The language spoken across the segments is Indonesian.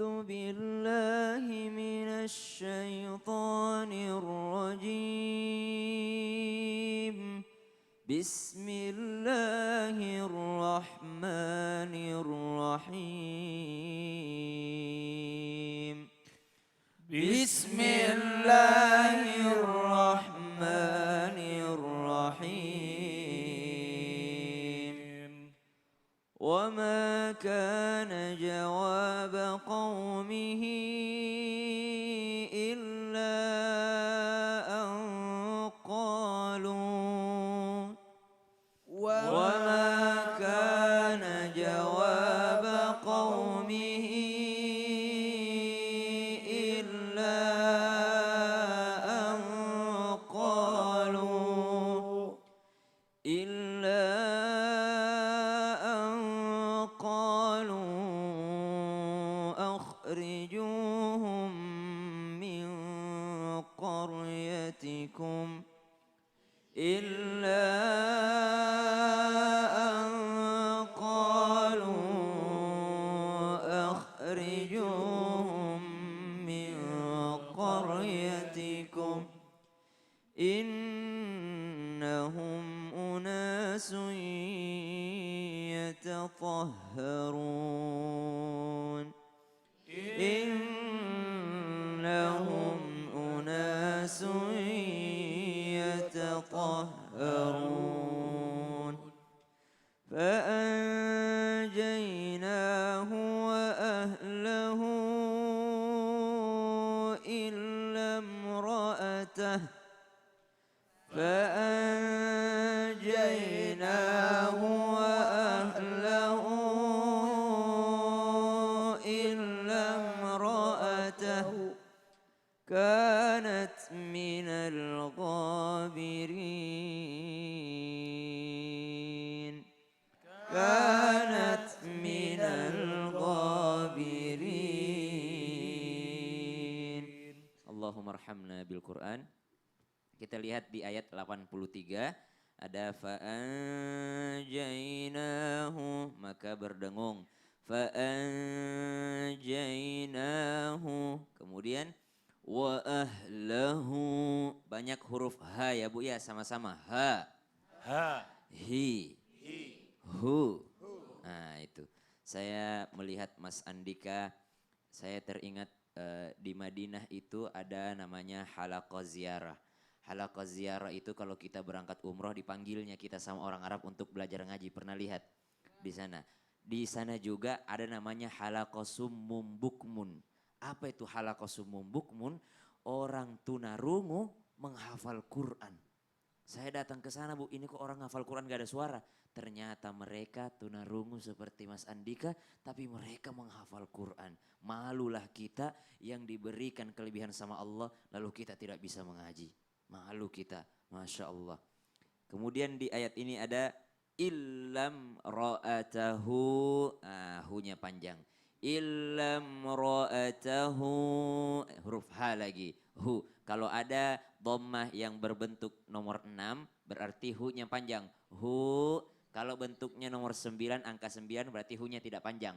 أعوذ بالله من الشيطان الرجيم بسم الله الرحمن الرحيم بسم الله الرحمن الرحيم وما كان جواب قومه إلا أن قالوا وما كان جواب قومه إلا أن قالوا أخرجوهم من قريتكم أخرجوهم من قريتكم إنهم أناس يتطهرون إنهم أناس يتطهرون فأنجيناه وأهله إلا امرأته فأنجيناه وأهله إلا امرأته كانت من الغابرين كانت من الغابرين اللهم ارحمنا بالقرآن. Kita lihat di ayat 83 ada fa'anjainahu maka berdengung fa'anjainahu kemudian wa ahlahu banyak huruf ha ya Bu ya sama-sama ha hi hu. Nah itu saya melihat Mas Andika saya teringat di Madinah itu ada namanya halaqah ziarah. Halaqah ziarah itu kalau kita berangkat umroh dipanggilnya kita sama orang Arab untuk belajar ngaji. Pernah lihat di sana? Di sana juga ada namanya halaqah summum bukmun. Apa itu halaqah summum bukmun? Orang tunarungu menghafal Quran. Saya datang ke sana Bu, ini kok orang hafal Quran gak ada suara. Ternyata mereka tunarungu seperti Mas Andika, tapi mereka menghafal Quran. Malulah kita yang diberikan kelebihan sama Allah, lalu kita tidak bisa mengaji. Malu kita, Masya Allah. Kemudian di ayat ini ada illam ra'atahu, hu-nya panjang. Illam ra'atahu, huruf H lagi, hu. Kalau ada dhammah yang berbentuk nomor 6, berarti hu-nya panjang. Hu, kalau bentuknya nomor 9, angka 9 berarti hu-nya tidak panjang.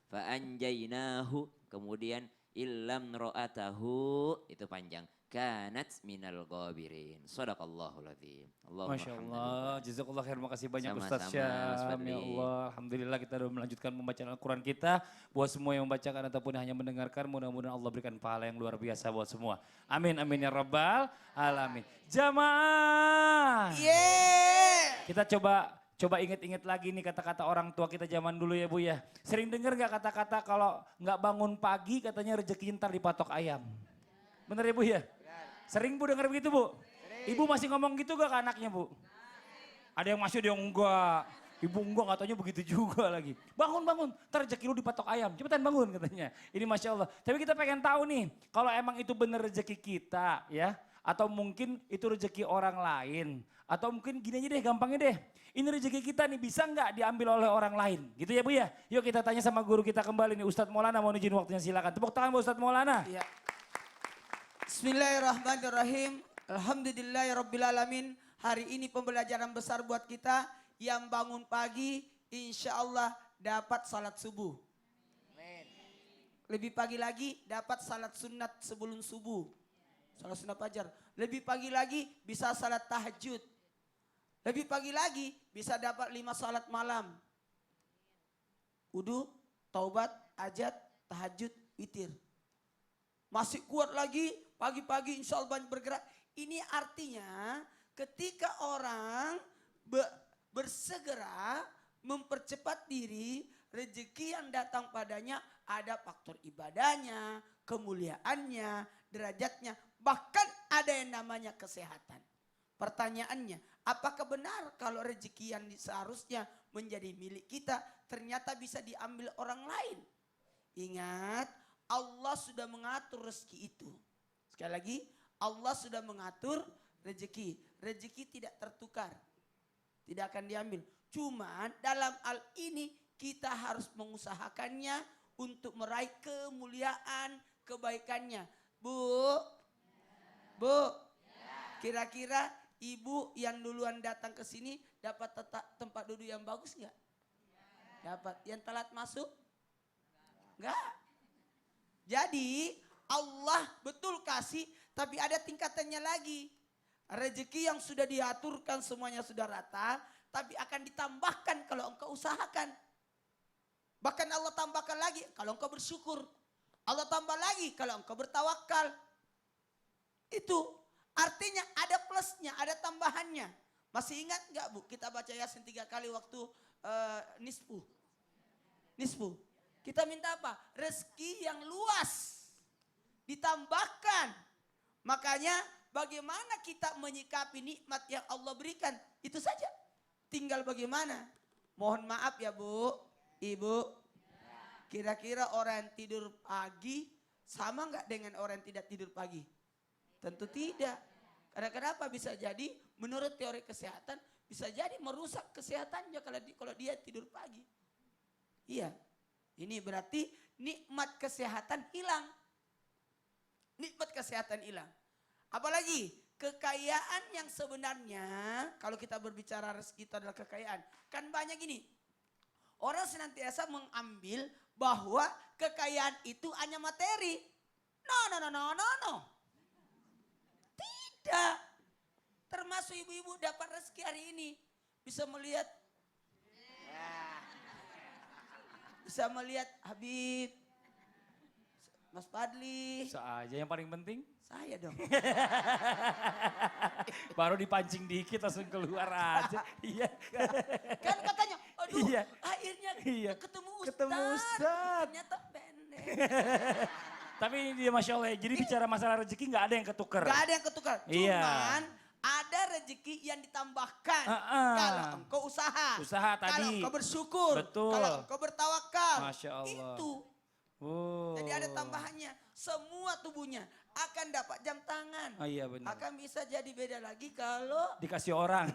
Fa'anjainahu, kemudian illam ra'atahu, itu panjang. Kanat minal ghabirin. Shadaqallahul adzim. Masya Allah, jazakallah khair, makasih banyak Ustaz Syam. Ya Allah, alhamdulillah kita sudah melanjutkan pembacaan Al-Quran kita. Buat semua yang membacakan ataupun hanya mendengarkan, mudah-mudahan Allah berikan pahala yang luar biasa buat semua. Amin, amin ya rabbal alamin. Jamaah. Kita coba inget-inget lagi nih kata-kata orang tua kita zaman dulu ya Bu ya. Sering dengar gak kata-kata kalau nggak bangun pagi katanya rezeki ntar dipatok ayam. Bener ya Bu ya? Sering Bu dengar begitu Bu? Sering. Ibu masih ngomong gitu gak ke anaknya Bu? Ada yang masih, ada yang enggak. Ibu enggak katanya begitu juga lagi. Bangun, ntar rezeki lu dipatok ayam. Cepetan bangun katanya. Ini Masya Allah. Tapi kita pengen tahu nih, kalau emang itu bener rezeki kita ya. Atau mungkin itu rezeki orang lain. Atau mungkin gini aja deh, gampangnya deh. Ini rezeki kita nih bisa nggak diambil oleh orang lain? Gitu ya Bu ya? Yuk kita tanya sama guru kita kembali nih. Ustadz Maulana mau izin waktunya silakan. Tepuk tangan buat Ustadz Maulana. Ya. Bismillahirrahmanirrahim. Alhamdulillahirrabbilalamin. Hari ini pembelajaran besar buat kita. Yang bangun pagi insya Allah dapat salat subuh. lebih pagi lagi dapat salat sunat sebelum subuh. Salat sunat fajar. Lebih pagi lagi bisa salat tahajud. Lebih pagi lagi bisa dapat 5 salat malam. Wudu, taubat, hajat, tahajud, witir. Masih kuat lagi, pagi-pagi insya Allah banyak bergerak. Ini artinya ketika orang bersegera mempercepat diri, rezeki yang datang padanya ada faktor ibadahnya, kemuliaannya, derajatnya, bahkan ada yang namanya kesehatan. Pertanyaannya, apakah benar kalau rezeki yang seharusnya menjadi milik kita ternyata bisa diambil orang lain? Ingat, Allah sudah mengatur rezeki itu. Sekali lagi, Allah sudah mengatur rezeki. Rezeki tidak tertukar, tidak akan diambil. Cuman dalam hal ini kita harus mengusahakannya untuk meraih kemuliaan kebaikannya. Bu, kira-kira ibu yang duluan datang ke sini dapat tempat duduk yang bagus nggak? Dapat. Yang telat masuk? Enggak. Jadi Allah betul kasih, tapi ada tingkatannya lagi. Rezeki yang sudah diaturkan semuanya sudah rata, tapi akan ditambahkan kalau engkau usahakan. Bahkan Allah tambahkan lagi kalau engkau bersyukur. Allah tambah lagi kalau engkau bertawakal. Itu artinya ada plusnya, ada tambahannya. Masih ingat enggak Bu, kita baca Yasin 3 kali waktu nisfu. Kita minta apa? Rezeki yang luas. Ditambahkan. Makanya bagaimana kita menyikapi nikmat yang Allah berikan. Itu saja. Tinggal bagaimana. Mohon maaf ya Bu, Ibu. Kira-kira orang yang tidur pagi sama enggak dengan orang yang tidak tidur pagi? Tentu tidak. Karena kenapa? Bisa jadi menurut teori kesehatan bisa jadi merusak kesehatannya kalau dia tidur pagi. Iya. Ini berarti nikmat kesehatan hilang. Nikmat kesehatan hilang. Apalagi kekayaan yang sebenarnya kalau kita berbicara rezeki itu adalah kekayaan. Kan banyak gini. Orang senantiasa mengambil bahwa kekayaan itu hanya materi. No. Tidak. Termasuk ibu-ibu dapat rezeki hari ini. Bisa melihat. Bisa melihat Habib. Mas Fadli. Bisa aja yang paling penting. Saya dong. Baru dipancing dikit langsung keluar aja. Iya. Kan katanya, aduh Iya. akhirnya Iya. ketemu Ketemu Ustaz. Ustaz. Ternyata pendek. Tapi ini dia Masya Allah ya, jadi bicara masalah rezeki nggak ada yang ketuker. Gak ada yang ketukar. Iya. Cuman ada rezeki yang ditambahkan. Kalau engkau usaha. Usaha Kalau tadi. engkau bersyukur. Betul. Kalau engkau bertawakal. Masya Allah. Itu. Oh. Jadi ada tambahannya. Semua tubuhnya akan dapat jam tangan. Oh iya benar. Akan bisa jadi beda lagi kalau Dikasih orang.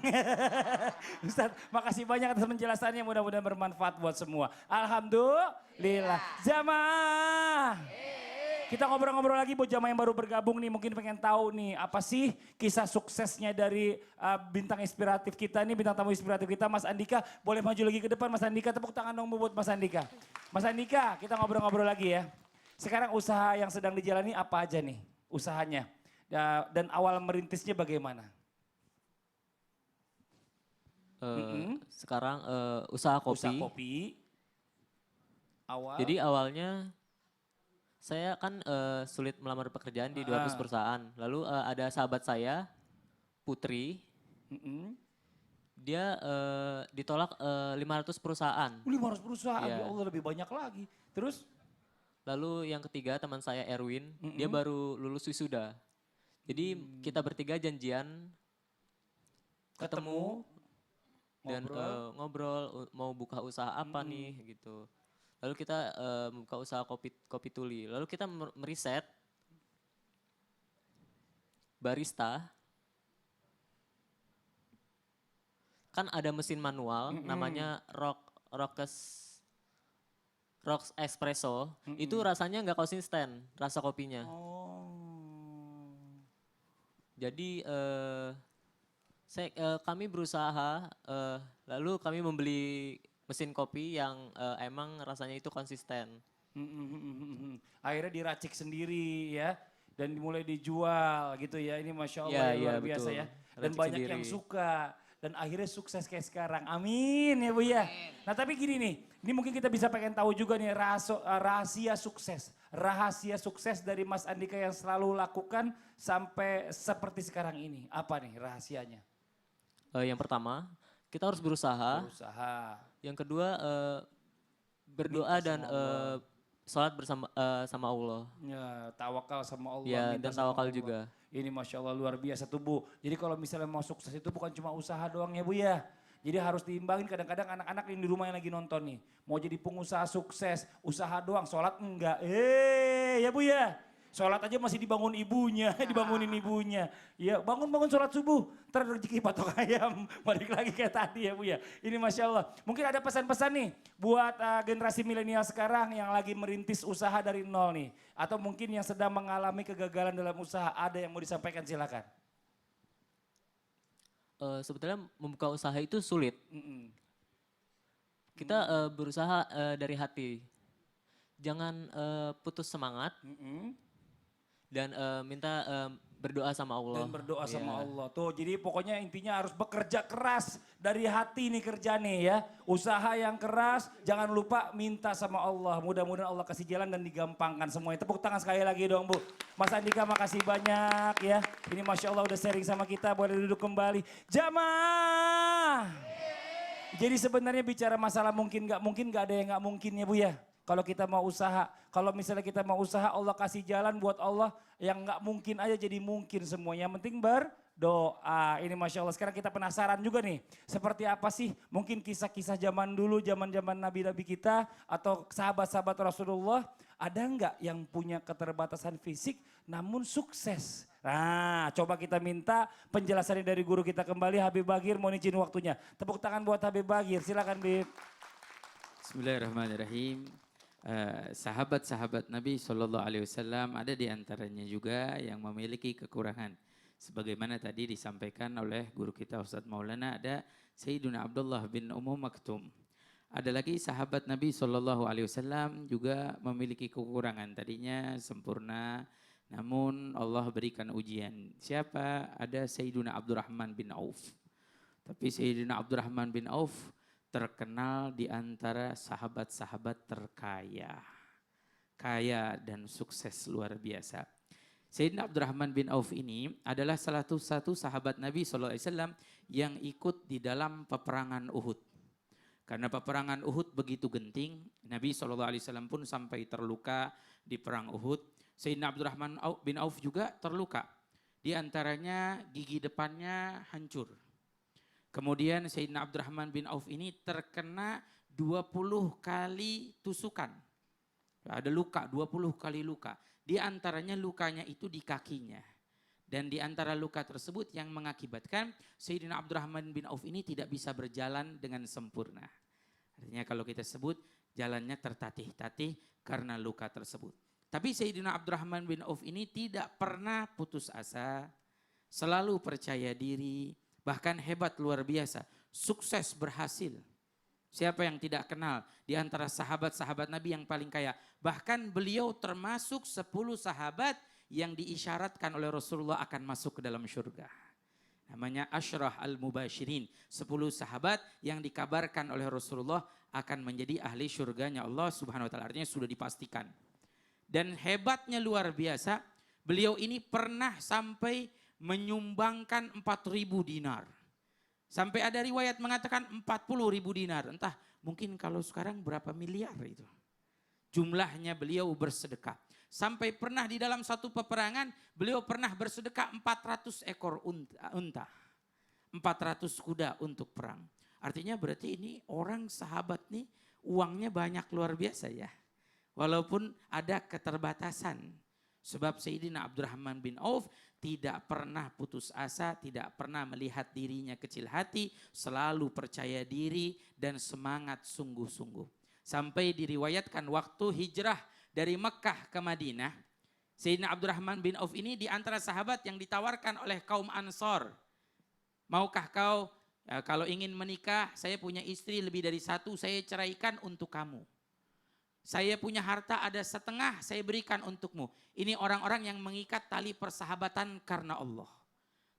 Ustaz, makasih banyak atas penjelasannya. Mudah-mudahan bermanfaat buat semua. Alhamdulillah. Jamaah. Kita ngobrol-ngobrol lagi buat jamaah yang baru bergabung nih. Mungkin pengen tahu nih apa sih kisah suksesnya dari bintang inspiratif kita nih. Bintang tamu inspiratif kita Mas Andika. Boleh maju lagi ke depan Mas Andika. Tepuk tangan dong buat Mas Andika. Mas Andika kita ngobrol-ngobrol lagi ya. Sekarang usaha yang sedang dijalani apa aja nih usahanya? Dan awal merintisnya bagaimana? Sekarang usaha kopi. Usaha kopi. Awal. Jadi awalnya saya kan sulit melamar pekerjaan di 200 perusahaan. Lalu ada sahabat saya, Putri, dia ditolak 500 perusahaan. 500 perusahaan, Iya. ya Allah lebih banyak lagi. Terus? Lalu yang ketiga teman saya Erwin, dia baru lulus wisuda. Jadi kita bertiga janjian ketemu dan ngobrol mau buka usaha apa nih gitu. Lalu kita membuka usaha kopi tuli. Lalu kita meriset barista. Kan ada mesin manual namanya Rocks Espresso. Itu rasanya nggak konsisten rasa kopinya. Jadi kami berusaha lalu kami membeli mesin kopi yang emang rasanya itu konsisten. akhirnya diracik sendiri ya. Dan mulai dijual gitu ya, ini Masya Allah Iya, ya, iya, luar biasa betul. ya. Dan Racik banyak sendiri. yang suka. Dan akhirnya sukses kayak sekarang. Amin ya Bu ya. Nah tapi gini nih, ini mungkin kita bisa pengen tahu juga nih rahasia sukses. Rahasia sukses dari Mas Andika yang selalu lakukan sampai seperti sekarang ini. Apa nih rahasianya? Yang pertama, kita harus berusaha. Berusaha. Yang kedua, berdoa Minta dan sama Allah. sholat sama Allah. Ya, tawakal sama Allah. Ya, minta dan sama tawakal Allah. juga. Ini Masya Allah luar biasa tuh Bu. Jadi kalau misalnya mau sukses itu bukan cuma usaha doang ya Bu ya. Jadi harus diimbangin, kadang-kadang anak-anak yang di rumah yang lagi nonton nih. Mau jadi pengusaha sukses, usaha doang, sholat enggak. Ya Bu ya. Sholat aja masih dibangun ibunya, dibangunin ibunya. Ya bangun-bangun sholat subuh, ntar rezeki patok ayam. Balik lagi kayak tadi ya Bu ya. Ini Masya Allah. Mungkin ada pesan-pesan nih buat generasi milenial sekarang yang lagi merintis usaha dari nol nih. Atau mungkin yang sedang mengalami kegagalan dalam usaha, ada yang mau disampaikan silakan. Sebetulnya membuka usaha itu sulit. Mm-mm. Kita berusaha dari hati. Jangan putus semangat Mm-mm. dan minta berdoa sama Allah. Dan berdoa sama Iya. Allah. Tuh jadi pokoknya intinya harus bekerja keras dari hati nih kerja nih ya. Usaha yang keras, jangan lupa minta sama Allah. Mudah-mudahan Allah kasih jalan dan digampangkan semuanya. Tepuk tangan sekali lagi dong Bu. Mas Andika makasih banyak ya. Ini Masya Allah udah sharing sama kita, boleh duduk kembali. Jamaah. Jadi sebenarnya bicara masalah mungkin gak ada yang gak mungkin ya Bu ya. Kalau kita mau usaha, kalau misalnya kita mau usaha Allah kasih jalan buat Allah yang gak mungkin aja jadi mungkin semuanya. Yang penting berdoa. Ini Masya Allah sekarang kita penasaran juga nih. Seperti apa sih mungkin kisah-kisah zaman dulu, zaman-zaman nabi-nabi kita atau sahabat-sahabat Rasulullah. Ada nggak yang punya keterbatasan fisik namun sukses? Nah coba kita minta penjelasannya dari guru kita kembali Habib Bagir, mohon izin waktunya. Tepuk tangan buat Habib Bagir, silakan Bib. Bismillahirrahmanirrahim. Sahabat-sahabat Nabi SAW ada di antaranya juga yang memiliki kekurangan. Sebagaimana tadi disampaikan oleh guru kita Ustadz Maulana, ada Sayyiduna Abdullah bin Maktum. Ada lagi sahabat Nabi SAW juga memiliki kekurangan. Tadinya sempurna, namun Allah berikan ujian. Siapa? Ada Sayyiduna Abdurrahman bin Auf. Tapi Sayyidina Abdurrahman bin Auf terkenal di antara sahabat-sahabat terkaya. Kaya dan sukses luar biasa. Sayyidina Abdurrahman bin Auf ini adalah salah satu sahabat Nabi SAW yang ikut di dalam peperangan Uhud. Karena peperangan Uhud begitu genting, Nabi SAW pun sampai terluka di perang Uhud. Sayyidina Abdurrahman bin Auf juga terluka. Di antaranya gigi depannya hancur. Kemudian Sayyidina Abdurrahman bin Auf ini terkena 20 kali tusukan. Ada luka, 20 kali luka. Di antaranya lukanya itu di kakinya. Dan di antara luka tersebut yang mengakibatkan Sayyidina Abdurrahman bin Auf ini tidak bisa berjalan dengan sempurna. Artinya kalau kita sebut jalannya tertatih-tatih karena luka tersebut. Tapi Sayyidina Abdurrahman bin Auf ini tidak pernah putus asa, selalu percaya diri, bahkan hebat luar biasa, sukses berhasil. Siapa yang tidak kenal di antara sahabat-sahabat Nabi yang paling kaya. Bahkan beliau termasuk 10 sahabat yang diisyaratkan oleh Rasulullah akan masuk ke dalam surga. Namanya Ashrah al-Mubashirin. 10 sahabat yang dikabarkan oleh Rasulullah akan menjadi ahli surganya Allah Subhanahu wa taala. Artinya sudah dipastikan. Dan hebatnya luar biasa, beliau ini pernah sampai menyumbangkan 4.000 dinar. Sampai ada riwayat mengatakan 40.000 dinar. Entah mungkin kalau sekarang berapa miliar itu. Jumlahnya beliau bersedekah. Sampai pernah di dalam satu peperangan beliau pernah bersedekah 400 ekor unta. 400 kuda untuk perang. Artinya berarti ini orang sahabat nih uangnya banyak luar biasa ya. Walaupun ada keterbatasan. Sebab Sayyidina Abdurrahman bin Auf tidak pernah putus asa, tidak pernah melihat dirinya kecil hati, selalu percaya diri dan semangat sungguh-sungguh. Sampai diriwayatkan waktu hijrah dari Mekah ke Madinah, Sayyidina Abdurrahman bin Auf ini di antara sahabat yang ditawarkan oleh kaum Ansor. Maukah kau, kalau ingin menikah, saya punya istri lebih dari satu, saya ceraikan untuk kamu. Saya punya harta ada setengah, saya berikan untukmu. Ini orang-orang yang mengikat tali persahabatan karena Allah.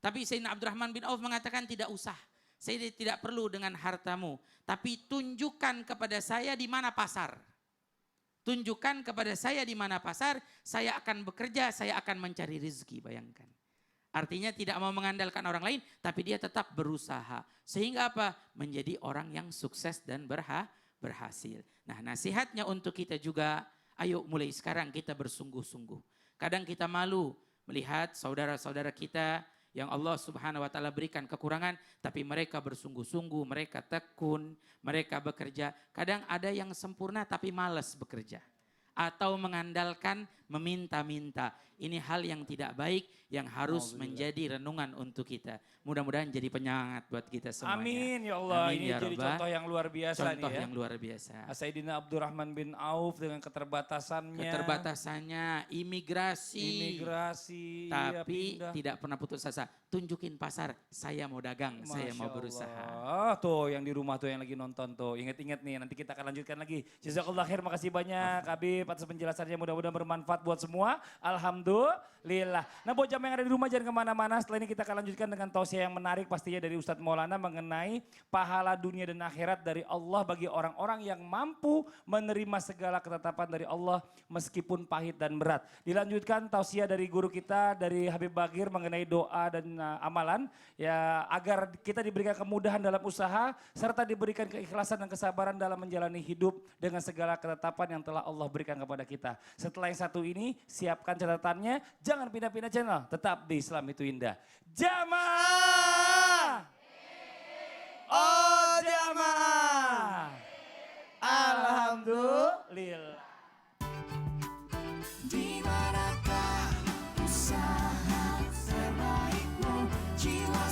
Tapi Sayyidina Abdurrahman bin Auf mengatakan tidak usah. Saya tidak perlu dengan hartamu. Tapi tunjukkan kepada saya di mana pasar. Tunjukkan kepada saya di mana pasar, saya akan bekerja, saya akan mencari rezeki, bayangkan. Artinya tidak mau mengandalkan orang lain, tapi dia tetap berusaha. Sehingga apa? Menjadi orang yang sukses dan berhasil. Nah, nasihatnya untuk kita juga, ayo mulai sekarang kita bersungguh-sungguh. Kadang kita malu melihat saudara-saudara kita yang Allah Subhanahu wa taala berikan kekurangan, tapi mereka bersungguh-sungguh, mereka tekun, mereka bekerja. Kadang ada yang sempurna tapi malas bekerja. Atau mengandalkan meminta-minta. Ini hal yang tidak baik yang harus menjadi renungan untuk kita. Mudah-mudahan jadi penyemangat buat kita semuanya. Amin ya Allah. Amin, Ini ya jadi Rabbah. contoh yang luar biasa Contoh nih ya. yang luar biasa. Sayyidina Abdurrahman bin Auf dengan keterbatasannya. Keterbatasannya, imigrasi. Tapi pindah. tidak pernah putus asa. Tunjukin pasar, saya mau dagang, saya mau Masya berusaha. Allah. Tuh yang di rumah tuh yang lagi nonton tuh. Ingat-ingat nih, nanti kita akan lanjutkan lagi. Jazakallah khair, makasih banyak Habib atas penjelasannya. Mudah-mudahan bermanfaat buat semua. Alhamdulillah. Nah buat jamaah yang ada di rumah jangan kemana-mana. Setelah ini kita akan lanjutkan dengan tausiah yang menarik pastinya dari Ustadz Maulana mengenai pahala dunia dan akhirat dari Allah bagi orang-orang yang mampu menerima segala ketetapan dari Allah meskipun pahit dan berat. Dilanjutkan tausiah dari guru kita, dari Habib Bagir mengenai doa dan amalan ya agar kita diberikan kemudahan dalam usaha serta diberikan keikhlasan dan kesabaran dalam menjalani hidup dengan segala ketetapan yang telah Allah berikan kepada kita. Setelah yang satu ini siapkan catatannya, jangan pindah-pindah channel, tetap di Islam itu Indah. Jamaah! Oh jamaah! Alhamdulillah. Di manakah usaha terbaikmu, jiwa